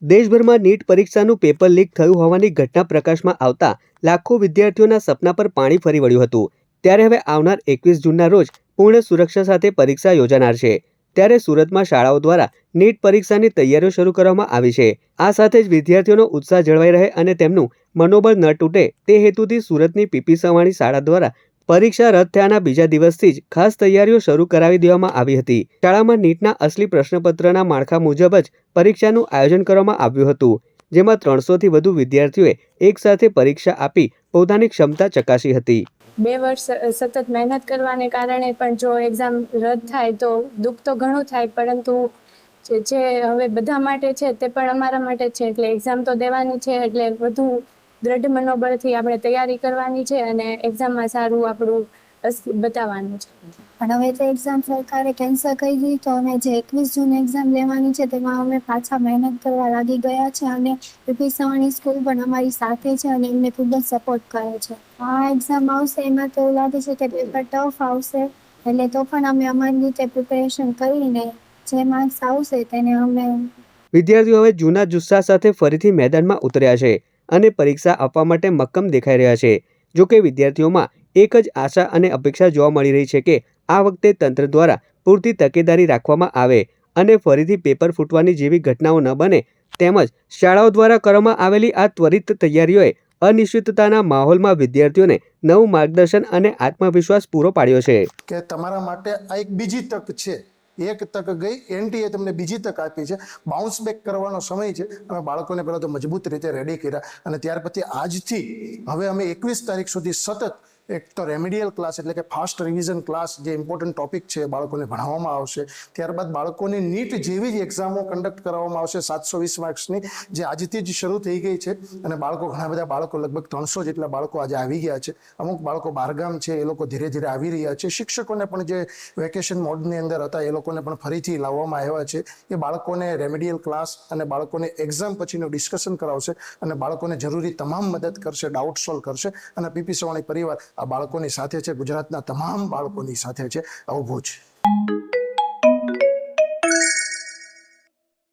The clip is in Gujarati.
દેશભરમાં નીટ પરીક્ષાનું પેપર લીક થયું હોવાની ઘટના પ્રકાશમાં આવતા લાખો વિદ્યાર્થીઓના સપના પર પાણી ફરી વળ્યું હતું। ત્યારે હવે આવનાર 21 જૂનના રોજ પૂર્ણ સુરક્ષા સાથે પરીક્ષા યોજાનાર છે। ત્યારે સુરતમાં શાળાઓ દ્વારા નીટ પરીક્ષાની તૈયારીઓ શરૂ કરવામાં આવી છે। આ સાથે જ વિદ્યાર્થીઓનો ઉત્સાહ જળવાઈ રહે અને તેમનું મનોબળ ન તૂટે તે હેતુથી સુરતની પીપી સવાણી શાળા દ્વારા પરીક્ષા રદ થયાના બીજા દિવસથી જ ખાસ તૈયારીઓ શરૂ કરાવી દેવામાં આવી હતી। શાળામાં નીટના અસલી પ્રશ્નપત્રના માળખા મુજબ જ પરીક્ષાનું આયોજન કરવામાં આવ્યું હતું, જેમાં 300થી વધુ વિદ્યાર્થીઓએ એકસાથે પરીક્ષા આપી પોતાની ક્ષમતા ચકાસી હતી। 2 વર્ષ સતત મહેનત કરવાને કારણે પણ જો એક્ઝામ રદ થાય તો દુઃખ તો ઘણું થાય, પરંતુ જે હવે બધા માટે છે તે પણ અમારા માટે છે, એટલે એક્ઝામ તો દેવાની છે, એટલે વધુ દ્રઢ મનોબળથી આપણે તૈયારી કરવાની છે અને એક્ઝામમાં સારું આપણું બતાવવાનું છે। પણ હવે તો એક્ઝામ સરકારે કેન્સલ કરી દીધી, તો અમે જે 21 જૂન એક્ઝામ લેવાની છે તેમાં અમે પાછા મહેનત કરવા લાગી ગયા છે અને પીપી સવાણી સ્કૂલ પણ અમારી સાથે છે અને એમને ખૂબ જ સપોર્ટ કરે છે। આ એક્ઝામ આવશે એમાં તો એવું લાગે છે કે પેપર ટફ આવશે, એટલે તો પણ અમે અમારી રીતે પ્રિપેરેશન કરીને જે માર્ક્સ આવશે તેને અમે વિદ્યાર્થીઓ હવે જૂના જુસ્સા સાથે ફરીથી મેદાનમાં ઉતર્યા છે અને પરીક્ષા આપવા માટે મક્કમ દેખાઈ રહ્યા છે। જો કે વિદ્યાર્થીઓમાં એક જ આશા અને અપેક્ષા જોવા મળી રહી છે કે આ વખતે તંત્ર દ્વારા પૂરતી તકેદારી રાખવામાં આવે અને ફરીથી પેપર ફૂટવાની જેવી ઘટનાઓ ન બને, તેમજ શાળાઓ દ્વારા કરવામાં આવેલી આ ત્વરિત તૈયારીઓએ અનિશ્ચિતતાના માહોલમાં વિદ્યાર્થીઓને નવું માર્ગદર્શન અને આત્મવિશ્વાસ પૂરો પાડ્યો છે કે તમારા માટે આ એક બીજી તક છે। એક તક ગઈ, એનટીએ તમને બીજી તક આપી છે, બાઉન્સ બેક કરવાનો સમય છે। અમે બાળકોને પહેલાં તો મજબૂત રીતે રેડી કર્યા અને ત્યાર પછી આજથી હવે અમે 21 તારીખ સુધી સતત એક તો રેમેડિયલ ક્લાસ એટલે કે ફાસ્ટ રિવિઝન ક્લાસ, જે ઇમ્પોર્ટન્ટ ટોપિક છે બાળકોને ભણાવવામાં આવશે। ત્યારબાદ બાળકોની નીટ જેવી જ એક્ઝામો કન્ડક્ટ કરવામાં આવશે 720 માર્ક્સની, જે આજથી જ શરૂ થઈ ગઈ છે અને બાળકો ઘણા બધા બાળકો લગભગ 300 જેટલા બાળકો આજે આવી ગયા છે। અમુક બાળકો બહારગામ છે, એ લોકો ધીરે ધીરે આવી રહ્યા છે। શિક્ષકોને પણ જે વેકેશન મોડની અંદર હતા એ લોકોને પણ ફરીથી લાવવામાં આવ્યા છે। એ બાળકોને રેમેડિયલ ક્લાસ અને બાળકોને એક્ઝામ પછીનું ડિસ્કશન કરાવશે અને બાળકોને જરૂરી તમામ મદદ કરશે, ડાઉટ સોલ્વ કરશે અને પીપી સવાણી પરિવાર આ બાળકોની સાથે છે, ગુજરાતના તમામ બાળકોની સાથે છે। આવું ભુજ।